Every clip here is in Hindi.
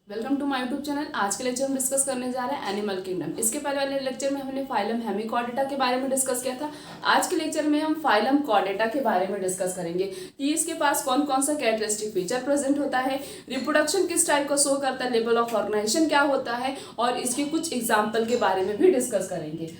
Welcome to my YouTube channel. आज के लेक्चर हम डिस्कस करने जा रहे हैं एनिमल किंगडम। इसके पहले वाले लेक्चर में हमने फाइलम हेमिकॉर्डेटा के बारे में डिस्कस किया था। आज के लेक्चर में हम फाइलम कॉर्डेटा के बारे में डिस्कस करेंगे कि इसके पास कौन कौन सा कैरेक्टरिस्टिक फीचर प्रेजेंट होता है, रिप्रोडक्शन किस टाइप का शो करता है, लेवल ऑफ ऑर्गेनाइजेशन क्या होता है और इसके कुछ एग्जाम्पल के बारे में भी डिस्कस करेंगे।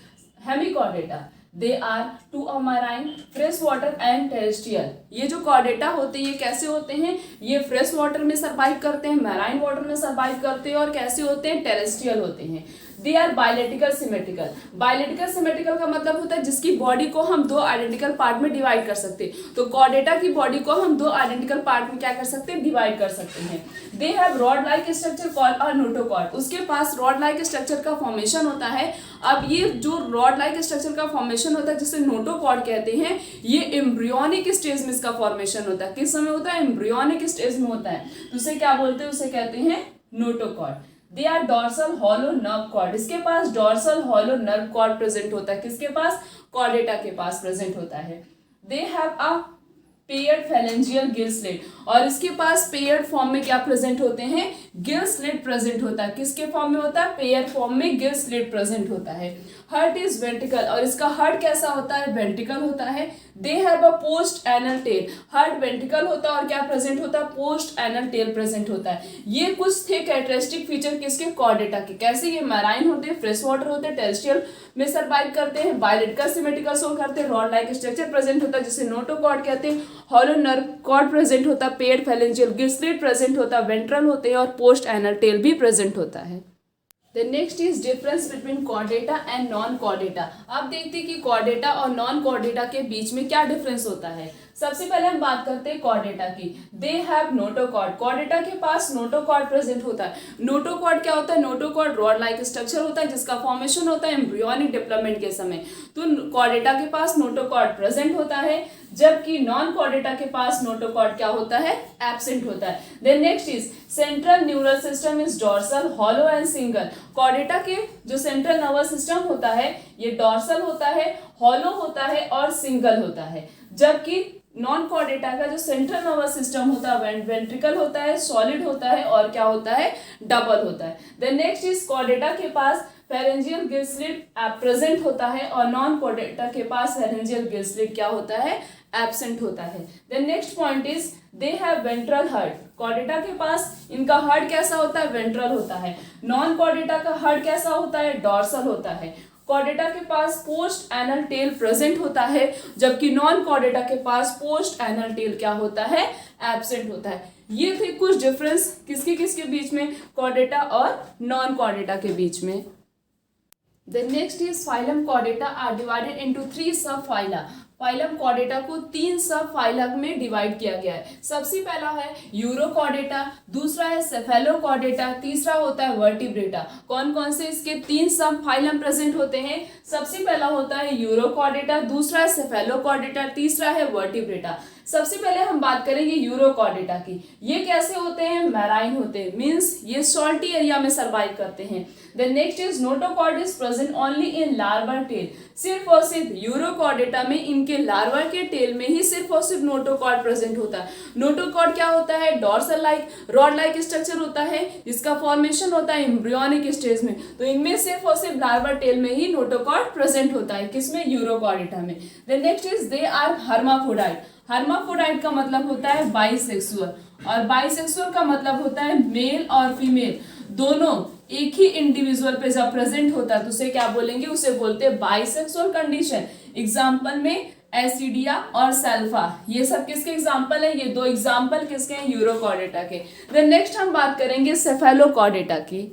Hemichordata they are too a marine, fresh water and terrestrial. ये जो कॉर्डेटा होते हैं ये कैसे होते हैं? ये फ्रेश वाटर में सर्वाइव करते हैं, मैराइन वाटर में सर्वाइव करते हैं और कैसे होते हैं? टेरेस्ट्रियल होते हैं। They are bilateral symmetrical. Bilateral symmetrical का मतलब होता है जिसकी बॉडी को हम दो आइडेंटिकल पार्ट में डिवाइड कर सकते हैं। तो कॉर्डेटा की बॉडी को हम दो आइडेंटिकल पार्ट में क्या कर सकते हैं? डिवाइड कर सकते हैं। They have rod like structure called a notochord. उसके पास रॉड लाइक स्ट्रक्चर का फॉर्मेशन होता है। अब ये जो रॉड लाइक स्ट्रक्चर का फॉर्मेशन होता है जिसे नोटोकॉर्ड कहते हैं, ये एम्ब्रियोनिक स्टेज में इसका फॉर्मेशन होता है। किस समय होता है? एम्ब्रियोनिक स्टेज में होता है। तो उसे क्या बोलते हैं? उसे कहते हैं notochord. They are dorsal hollow nerve cord. इसके पास dorsal hollow nerve cord present होता है। किसके पास? कॉर्डेटा के पास प्रेजेंट होता है। They have a paired pharyngeal gill slit. और इसके पास पेयर्ड फॉर्म में क्या प्रेजेंट होते हैं? गिल स्लिट प्रेजेंट होता है। किसके फॉर्म में होता है? पेयर फॉर्म में गिल स्लिट प्रेजेंट होता है। Heart is ventricle. और इसका हर्ट कैसा होता है? वेंट्रिकल होता है। They have a post anal tail. Heart ventricle होता है और क्या प्रेजेंट होता है? पोस्ट एनल टेल प्रेजेंट होता है। ये कुछ थे कैरेक्टरिस्टिक फीचर किसके? कॉर्डेटा के। कैसे? ये मैराइन होते हैं, फ्रेश वाटर होते हैं, टेरेस्ट्रियल में सर्वाइव करते हैं, बायलेटिकल सिमेट्रिकल शो करते हैं, रॉड लाइक स्ट्रक्चर प्रेजेंट होता है जिसे नोटोकॉर्ड कहते हैं, हॉलो नर्व कॉर्ड प्रेजेंट होता है, paired pharyngeal gill slit present होता है, वेंट्रल होते हैं और पोस्ट एनल टेल भी प्रेजेंट होता है। The next is difference between chordata and non chordata। अब देखते हैं कि chordata और non chordata के बीच में क्या डिफरेंस होता है। सबसे पहले हम बात करते हैं chordata की। They have notochord। chordata के पास notochord प्रेजेंट होता है। notochord क्या होता है? notochord रॉड लाइक स्ट्रक्चर होता है जिसका फॉर्मेशन होता है एम्ब्रियोनिक डेवलपमेंट के समय। तो chordata के पास notochord प्रेजेंट होता है, जबकि नॉन कॉर्डेटा के पास नोटोकॉर्ड क्या होता है? एब्सेंट होता है। Then next is central neural system is dorsal hollow and single. Chordata के जो सेंट्रल नर्वस सिस्टम होता है ये डॉर्सल होता है, हॉलो होता है और सिंगल होता है, जबकि नॉन कॉर्डेटा का जो सेंट्रल नर्वस सिस्टम होता है वेंट्रिकल होता है, सॉलिड होता है और क्या होता है? डबल होता है। देन नेक्स्ट इज कॉर्डेटा के पास फेरेंजियल गिल स्लिट प्रेजेंट होता है और नॉन कॉर्डेटा के पास फेरेंजियल गिल स्लिट क्या होता है? एब्सेंट होता है। Then next point is they have ventral heart. Chordata के पास इनका हर्ट कैसा होता है? वेंट्रल होता है। नॉन कॉर्डेटा का हर्ट कैसा होता है? डॉर्सल होता है। कॉर्डेटा के पास पोस्ट एनल टेल प्रेजेंट होता है, जबकि नॉन कॉर्डेटा के पास पोस्ट एनल टेल क्या होता है? एब्सेंट होता है। ये थे कुछ डिफरेंस किसके किसके बीच में? कॉर्डेटा और नॉन कॉर्डेटा के बीच में। The next is phylum Chordata are divided into 3 subphyla। Phylum Chordata को 3 सब फाइलम में डिवाइड किया गया है। सबसे पहला है यूरोकॉर्डेटा, दूसरा है सेफेलोकॉर्डेटा, तीसरा होता है वर्टिब्रेटा। कौन कौन से इसके 3 सब फाइलम प्रेजेंट होते हैं? सबसे पहला होता है यूरोकॉर्डेटा, दूसरा है सेफेलोकॉर्डेटा, तीसरा है वर्टिब्रेटा। सबसे पहले हम बात करेंगे यूरोकॉर्डेटा की। ये कैसे होते हैं? मैराइन होते हैं, मीन्स ये सॉल्टी एरिया में सर्वाइव करते हैं। Then next is notochord is present only in larva tail. सिर्फ और सिर्फ यूरोकॉर्डेटा में इनके लार्वा के टेल में ही सिर्फ और सिर्फ नोटोकॉर्ड प्रेजेंट होता है। नोटोकॉर्ड क्या होता है? Dorsal like rod like structure होता है, इसका फॉर्मेशन होता है एम्ब्रियोनिक स्टेज में। तो इनमें सिर्फ और सिर्फ लार्वा टेल में ही नोटोकॉर्ड प्रेजेंट होता है। किसमें? यूरोकॉर्डेटा में। Then next is they are hermaphrodite. Hermaphrodite का मतलब होता है बाइसेक्सुअल, और बाइसेक्सुअल का मतलब होता है मेल और फीमेल दोनों एक ही इंडिविजुअल पे जब प्रेजेंट होता है तो उसे क्या बोलेंगे? उसे बोलते हैं बाइसेक्सुअल कंडीशन। एग्जाम्पल में एसिडिया और सल्फा, ये सब किसके एग्जाम्पल है? ये 2 एग्जाम्पल किसके हैं? यूरोकॉर्डेटा के। देन नेक्स्ट हम बात करेंगे सेफेलोकॉर्डेटा की।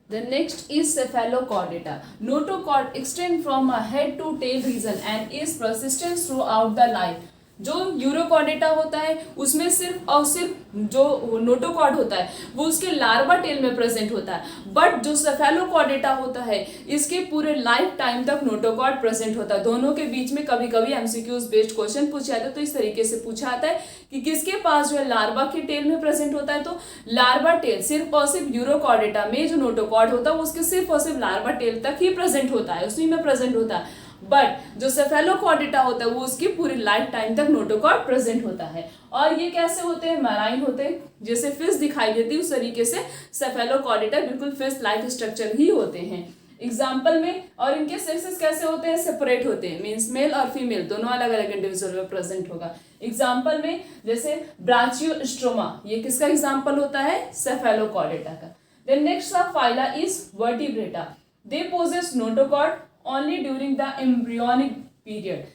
The next is cephalochordata. Notochord extend from a head to tail region and is persistent throughout the life। जो यूरोकॉर्डेटा होता है उसमें सिर्फ और सिर्फ जो नोटोकॉर्ड होता है वो उसके लार्वा टेल में प्रेजेंट होता है, बट जो सेफेलोकॉर्डेटा होता है इसके पूरे लाइफ टाइम तक नोटोकॉर्ड प्रेजेंट होता है। दोनों के बीच में कभी कभी एमसीक्यूज बेस्ड क्वेश्चन पूछा जाता है, तो इस तरीके से पूछा आता है कि किसके पास जो है लार्वा के टेल में प्रेजेंट होता है। तो लार्वा टेल सिर्फ और सिर्फ यूरोकॉर्डेटा में जो नोटोकॉर्ड होता है वो उसके सिर्फ और सिर्फ लार्वा टेल तक ही प्रेजेंट होता है, उसी में प्रेजेंट होता है। बट जो सेफेलोकॉर्डेटा होता है वो उसकी पूरी लाइफ टाइम तक नोटोकॉर्ड प्रेजेंट होता है। और ये कैसे होते हैं, मैराइन होते हैं, जैसे फिश दिखाई देती है उस तरीके से सेफेलोकॉर्डेटा बिल्कुल फिश लाइफ स्ट्रक्चर ही होते हैं। एग्जाम्पल में, और इनके सेक्सेस कैसे होते हैं, सेपरेट होते हैं, मीन्स मेल और फीमेल दोनों अलग अलग इंडिविजुअल में प्रेजेंट होगा। एग्जाम्पल में जैसे ब्रांचियोस्ट्रोमा, ये किसका एग्जाम्पल होता है, सेफेलोकॉर्डेटा का। Then next phyla is vertebrata, they possess notochord only during the embryonic period.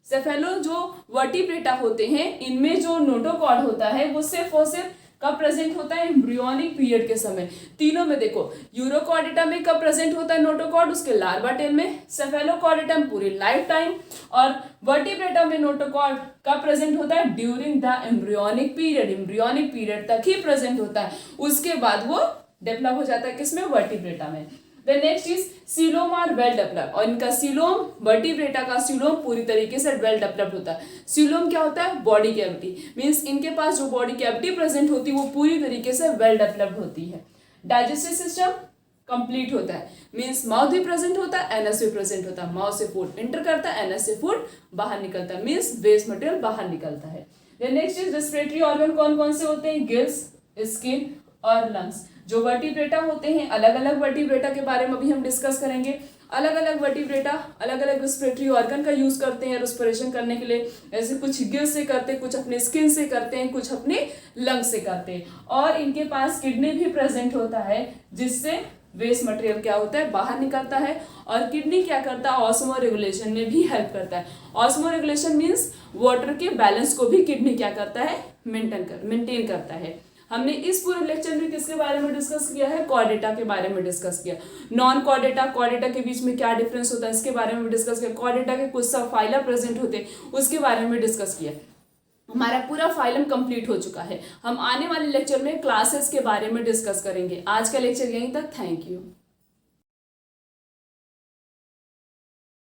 Cephalo जो वर्टिब्रेटा होते हैं इनमें जो नोटोकॉर्ड होता है वो सिर्फ और सिर्फ कब प्रेजेंट होता है, एम्ब्रियोनिक पीरियड के समय। तीनों में देखो, यूरोकॉर्डेटा में कब प्रेजेंट होता है नोटोकॉर्ड, उसके लार्वा टेल में, सेफेलोकॉर्डेटा में पूरी लाइफ टाइम, और वर्टिब्रेटा में नोटोकॉर्ड कब प्रेजेंट होता है, during the embryonic period, embryonic period तक ही प्रेजेंट होता है, उसके बाद वो डेवलप हो जाता है किसमें, वर्टिब्रेटा में। The next is coelom are well develop, और इनका सीलोम, वर्टिब्रेटा का सीलोम पूरी तरीके से वेल डेवलप्ड होता है। सीलोम क्या होता है, बॉडी कैविटी, मीन्स इनके पास जो बॉडी कैविटी प्रेजेंट होती है वो पूरी तरीके से वेल डेवलप्ड होती है। डाइजेस्टिव सिस्टम कंप्लीट होता है, मीन्स माउथ भी प्रेजेंट होता है, एनएस भी प्रेजेंट होता है, माउथ से फूड एंटर करता है, एनएस से फूड बाहर निकलता है, मीन्स वेस्ट मटेरियल बाहर निकलता है। नेक्स्ट इज रेस्पिरेटरी ऑर्गन कौन कौन से होते हैं, गिल्स, स्किन और लंग्स। जो वर्टिब्रेटा होते हैं, अलग अलग वर्टिब्रेटा के बारे में भी हम डिस्कस करेंगे। अलग अलग वर्टिब्रेटा अलग अलग रेस्पिरेटरी ऑर्गन का यूज करते हैं रेस्पिरेशन करने के लिए, ऐसे कुछ गिल से करते हैं, कुछ अपने स्किन से करते हैं, कुछ अपने लंग से करते हैं। और इनके पास किडनी भी प्रेजेंट होता है जिससे वेस्ट मटेरियल क्या होता है, बाहर निकलता है। और किडनी क्या करता है, ऑस्मो रेगुलेशन में भी हेल्प करता है। ऑस्मो रेगुलेशन मीन्स वाटर के बैलेंस को भी किडनी क्या करता है, मेंटेन करता है। हमने इस पूरे लेक्चर में किसके बारे में डिस्कस किया है, कॉर्डेटा के बारे में डिस्कस किया। नॉन कॉर्डेटा, कॉर्डेटा के बीच में क्या डिफरेंस होता है इसके बारे में डिस्कस किया। कॉर्डेटा के कुछ सब फाइला प्रेजेंट होते हैं उसके बारे में डिस्कस किया। हमारा पूरा फाइलम कंप्लीट हो चुका है। हम आने वाले लेक्चर में क्लासेस के बारे में डिस्कस करेंगे। आज का लेक्चर यहीं तक, थैंक यू।